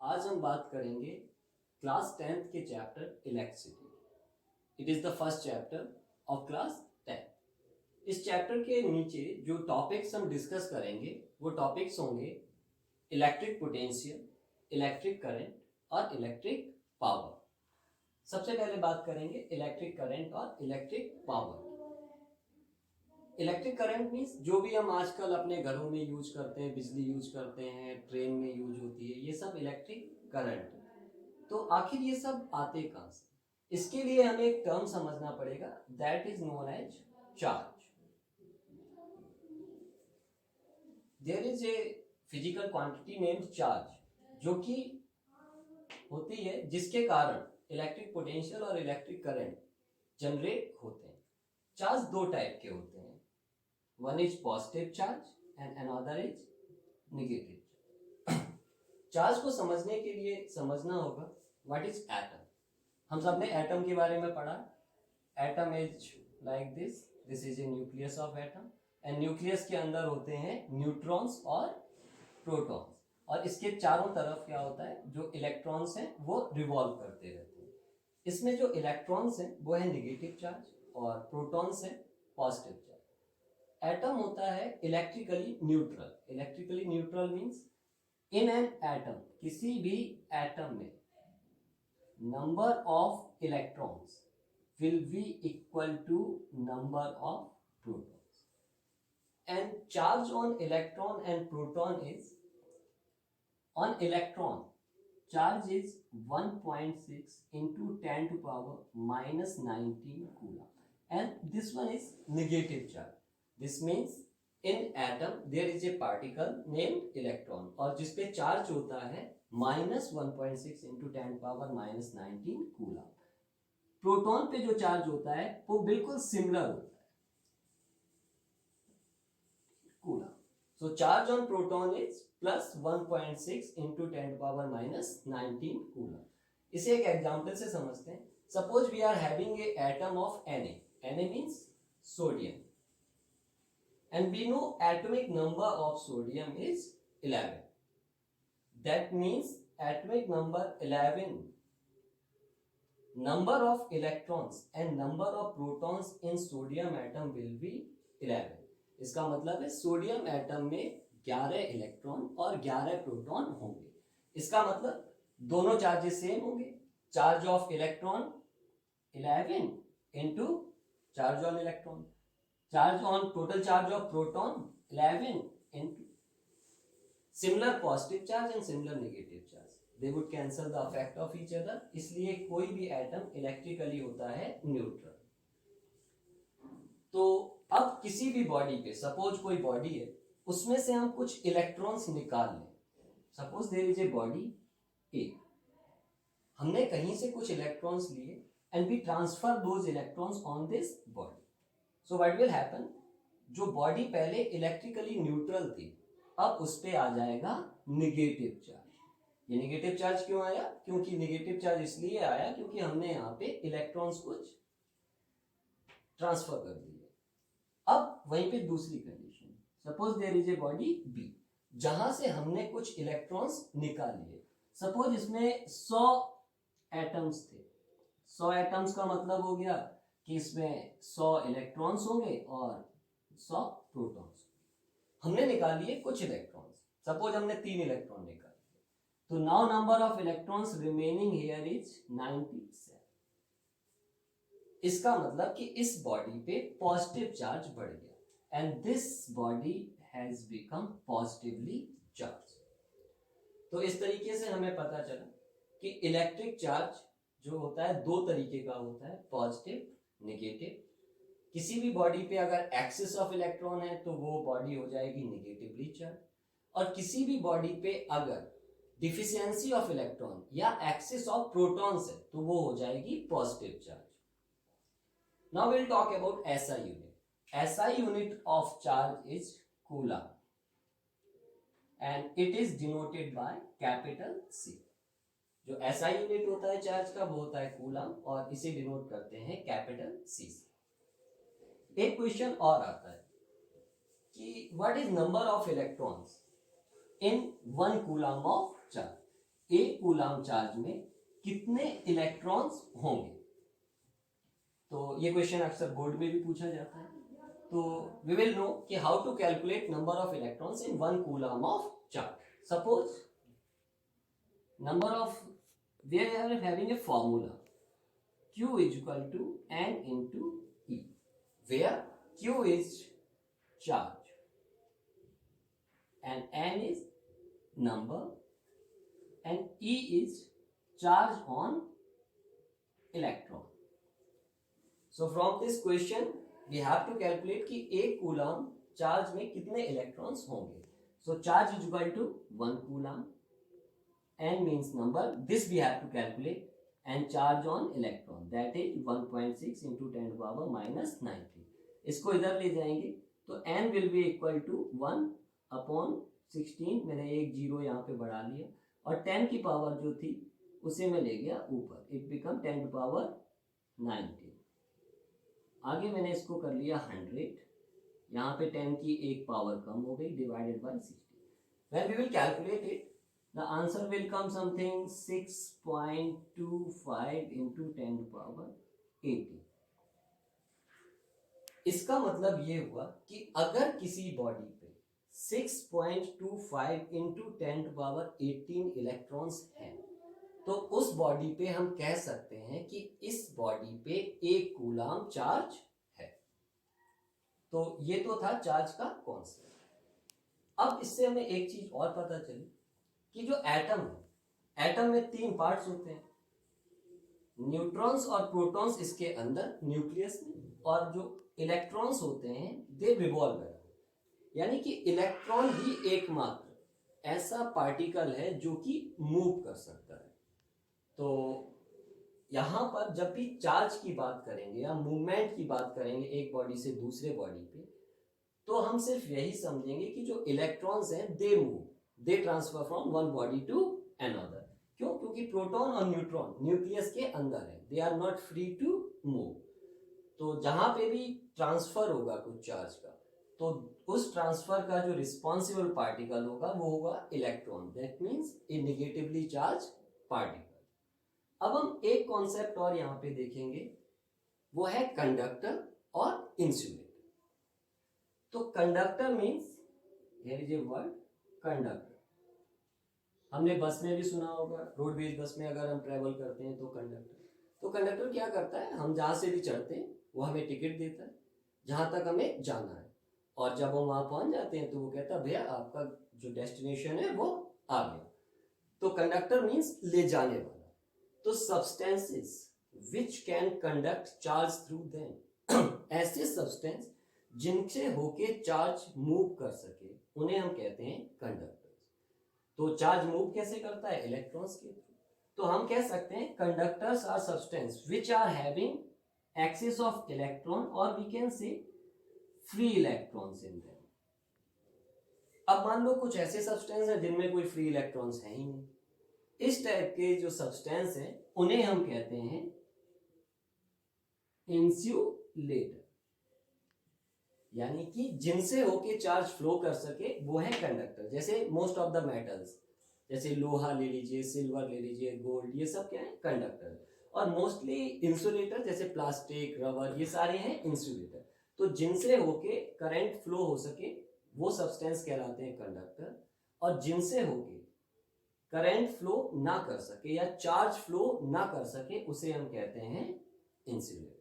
आज हम बात करेंगे क्लास 10th के chapter electricity. It is the first chapter of class 10। इस चैप्टर के नीचे जो टॉपिक्स हम डिस्कस करेंगे वो टॉपिक्स होंगे इलेक्ट्रिक पोटेंशियल, इलेक्ट्रिक करंट और इलेक्ट्रिक पावर। सबसे पहले बात करेंगे इलेक्ट्रिक करंट और electric power. Electric current means जो भी हम आजकल अपने घरों में यूज करते हैं, बिजली यूज करते हैं, ट्रेन में यूज होती है, ये सब इलेक्ट्रिक करंट। तो आखिर ये सब आते कहां से? इसके लिए हमें एक टर्म समझना पड़ेगा, that is known as charge. There is a physical quantity named charge, जो कि होती है जिसके कारण इलेक्ट्रिक पोटेंशियल और इलेक्ट्रिक करंट जनरेट होते हैं। चार्ज दो टाइप के होते हैं, one is positive charge and another is negative charge। Charge को समझने के लिए समझना होगा what is atom। हम सब ने एटम के बारे में पढ़ा। Atom is like this is a nucleus of atom and nucleus के अंदर होते हैं न्यूट्रॉन्स और प्रोटॉन्स, और इसके चारों तरफ क्या होता है, जो इलेक्ट्रॉन्स हैं वो रिवॉल्व करते रहते हैं। इसमें जो इलेक्ट्रॉन्स हैं वो है नेगेटिव चार्ज और प्रोटॉन्स है पॉजिटिव चार्ज। एटम होता है electrically neutral. Electrically neutral means in an atom, किसी भी एटम में number of electrons will be equal to number of protons, and charge on electron and proton is, on electron charge is 1.6 into 10 to power minus 19 coulomb, and this one is negative charge. This means in atom there is a particle named electron, और जिसपे charge होता है -1.6 into 10 power minus 19 coulomb। Proton पे जो charge होता है वो बिल्कुल सिमिलर होता है, coulomb. So charge on proton is +1.6 into 10 power minus 19 coulomb. इसे एक एग्जांपल से समझते हैं। Suppose we are having a atom of Na means sodium, and we know atomic number of sodium is 11। that means atomic number 11, number of electrons and number of protons in sodium atom will be 11। इसका मतलब है sodium atom में 11 electron और 11 proton होंगे। इसका मतलब दोनों charges same होंगे। Charge of electron 11 into charge on electron, charge on total charge of proton 11 into similar positive charge and similar negative charge, they would cancel the effect of each other। इसलिए कोई भी atom electrically होता है neutral. तो अब किसी भी body पे, सपोज कोई बॉडी है, उसमें से हम कुछ इलेक्ट्रॉन्स निकाल लें। Suppose there is a body A, हमने कहीं से कुछ इलेक्ट्रॉन्स लिए and we transfer those electrons on this body. So what will happen, जो बॉडी पहले इलेक्ट्रिकली न्यूट्रल थी अब उस पे आ जाएगा नेगेटिव चार्ज। ये नेगेटिव चार्ज क्यों आया? क्योंकि नेगेटिव चार्ज इसलिए आया क्योंकि हमने यहाँ पे इलेक्ट्रॉन्स कुछ ट्रांसफर कर दिए। अब वहीं पे दूसरी condition, suppose there is a body B, जहां से हमने कुछ इलेक्ट्रॉन्स निकाल लिए। सपोज इसमें 100 एटम्स थे। 100 एटम्स का मतलब हो गया कि इसमें 100 इलेक्ट्रॉन्स होंगे और 100 प्रोटॉन्स। हमने निकाल लिए कुछ इलेक्ट्रॉन्स, सपोज हमने 3 इलेक्ट्रॉन निकाल, तो now number of electrons remaining here is 97। इसका मतलब कि इस बॉडी पे पॉजिटिव चार्ज बढ़ गया and this body has become positively charge. तो इस तरीके से हमें पता चला कि इलेक्ट्रिक चार्ज जो होता है दो तरीके का होता है, पॉजिटिव नेगेटिव। किसी भी बॉडी पे अगर एक्सिस ऑफ इलेक्ट्रॉन है तो वो बॉडी हो जाएगी नेगेटिवली चार्ज, और किसी भी बॉडी पे अगर डिफिशियंसी ऑफ इलेक्ट्रॉन या एक्सिस ऑफ प्रोटॉन्स है तो वो हो जाएगी positive charge. Now will talk about SI unit. SI unit of charge is coulomb and it is denoted by capital C. जो एसआई यूनिट होता है चार्ज का वो होता है कूलम, और इसे डिनोट करते हैं कैपिटल सी से। एक क्वेश्चन और आता है कि what is number of electrons in 1 coulomb of charge। एक कूलाम चार्ज में कितने इलेक्ट्रॉन्स होंगे। तो ये क्वेश्चन अक्सर बोर्ड में भी पूछा जाता है। तो वी विल नो कि how to calculate number of electrons in 1 coulomb of charge. Suppose number of, we are having a formula Q is equal to N into E, where Q is charge and N is number and E is charge on electron. So from this question we have to calculate कि एक coulomb charge में कितने electrons होंगे। So charge is equal to 1 coulomb, N means number, this we have to calculate, and charge on electron that is 1.6 into 10 to power minus 90। इसको इधर ले जाएंगे तो N will be equal to 1 upon 16, मैंने एक zero यहाँ पे बढ़ा लिया, और 10 की पावर जो थी उसे मैं ले गया ऊपर, इट बिकम 10 to power 90। आगे मैंने इसको कर लिया 100, यहाँ पे 10 की एक पावर कम हो गई, divided by 60। When we will calculate it, the answer will come something 6.25 into 10 to power 80। इसका मतलब ये हुआ कि अगर किसी बॉडी पे 6.25 into 10 to power 18 इलेक्ट्रॉन्स हैं, तो उस बॉडी पे हम कह सकते हैं कि इस बॉडी पे एक कूलाम चार्ज है। तो ये तो था चार्ज का कॉन्सेप्ट। अब इससे हमें एक चीज और पता चली कि जो एटम है, एटम में 3 पार्ट्स होते हैं, न्यूट्रॉन्स और प्रोटॉन्स इसके अंदर न्यूक्लियस में, और जो इलेक्ट्रॉन्स होते हैं दे रिवॉल्व अराउंड। यानी कि इलेक्ट्रॉन ही एकमात्र ऐसा पार्टिकल है जो कि मूव कर सकता है। तो यहां पर जब भी चार्ज की बात करेंगे या मूवमेंट की बात करेंगे एक बॉडी से दूसरे बॉडी पे, तो हम सिर्फ यही समझेंगे कि जो इलेक्ट्रॉन्स हैं they move, they transfer from one body to another. क्यों? क्योंकि प्रोटॉन और न्यूट्रॉन न्यूक्लियस के अंदर है, they are not free to move. तो जहां पे भी ट्रांसफर होगा कुछ चार्ज का, तो उस ट्रांसफर का जो रिस्पॉन्सिबल पार्टिकल होगा वो होगा electron, that means A negatively charge particle. अब हम एक कॉन्सेप्ट और यहां पे देखेंगे, वो है कंडक्टर और इंसुलेटर। तो conductor means, here is a word conductor. हमने बस में भी सुना होगा, रोडवेज बस में अगर हम ट्रेवल करते हैं तो कंडक्टर क्या करता है, हम जहां से भी चढ़ते हैं वो हमें टिकट देता है जहां तक हमें जाना है, और जब हम वहां पहुंच जाते हैं तो वो कहता है भैया आपका जो डेस्टिनेशन है वो आ गया। तो कंडक्टर मीन्स ले जाने वाला। तो substances which can conduct charge through them, ऐसे सब्सटेंस जिनसे होके चार्ज मूव कर सके उन्हें हम कहते हैं कंडक्टर्स। तो चार्ज मूव कैसे करता है? इलेक्ट्रॉन्स के थ्रू। तो हम कह सकते हैं conductors are substance which are having excess of electron, और we can say free electrons in them. अब मान लो कुछ ऐसे सब्सटेंस हैं जिनमें कोई फ्री इलेक्ट्रॉन्स है ही नहीं। इस टाइप के जो सब्सटेंस हैं उन्हें हम कहते हैं इंसुलेटर, यानी कि जिनसे होके चार्ज फ्लो कर सके वो है कंडक्टर। जैसे मोस्ट ऑफ द मेटल्स, जैसे लोहा ले लीजिए, सिल्वर ले लीजिए, गोल्ड, ये सब क्या है? कंडक्टर। और मोस्टली इंसुलेटर जैसे प्लास्टिक, रबर, ये सारे हैं इंसुलेटर। तो जिनसे होके करंट फ्लो हो सके वो सब्सटेंस कहलाते हैं कंडक्टर, और जिनसे होके करंट फ्लो ना कर सके या चार्ज फ्लो ना कर सके उसे हम कहते हैं इंसुलेटर।